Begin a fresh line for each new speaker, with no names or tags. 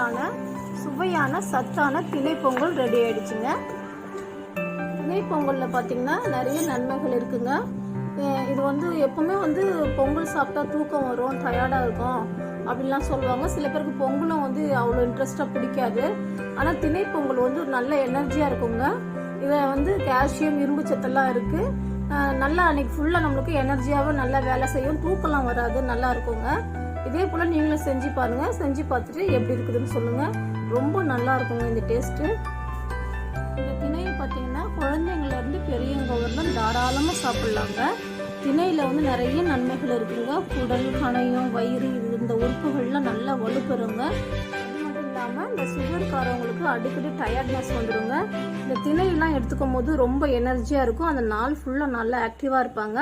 டேஸ்டான சுவையான சத்தான திணை பொங்கல் ரெடி ஆயிடுச்சுங்க. திணை பொங்கலில் பார்த்தீங்கன்னா நிறைய நன்மைகள் இருக்குங்க. இது எப்பவுமே பொங்கல் சாப்பிட்டா தூக்கம் வரும், டயர்டாக இருக்கும் அப்படின்லாம் சொல்லுவாங்க. சில பேருக்கு பொங்கலும் அவ்வளோ இன்ட்ரெஸ்டாக பிடிக்காது. ஆனால் திணை பொங்கல் நல்ல எனர்ஜியாக இருக்குங்க. இதில் கால்சியம், இரும்பு சத்தெல்லாம் இருக்குது. நல்லா அன்னைக்கு ஃபுல்லாக நம்மளுக்கு எனர்ஜியாகவும் நல்லா வேலை செய்யும், தூக்கம்லாம் வராது, நல்லா இருக்குங்க. இதே போல் நீங்களும் செஞ்சு பாருங்கள். செஞ்சு பார்த்துட்டு எப்படி இருக்குதுன்னு சொல்லுங்கள். ரொம்ப நல்லா இருக்குங்க இந்த டேஸ்ட்டு. இந்த திணையை பார்த்தீங்கன்னா குழந்தைங்கள்லேருந்து பெரியவங்க வரலாம் தாராளமாக சாப்பிட்லாங்க. திணையில் நிறைய நன்மைகள் இருக்குங்க. குடல், கணையம், வயிறு இந்த உறுப்புகள்லாம் நல்லா வலுப்பெறுங்க. அது மட்டும் இல்லாமல் இந்த சுகர்காரவங்களுக்கு அடிக்கடி டயர்ட்னஸ் வந்துடுங்க. இந்த திணையெல்லாம் எடுத்துக்கும் போது ரொம்ப எனர்ஜியாக இருக்கும். அந்த நாள் ஃபுல்லாக நல்லா ஆக்டிவாக இருப்பாங்க.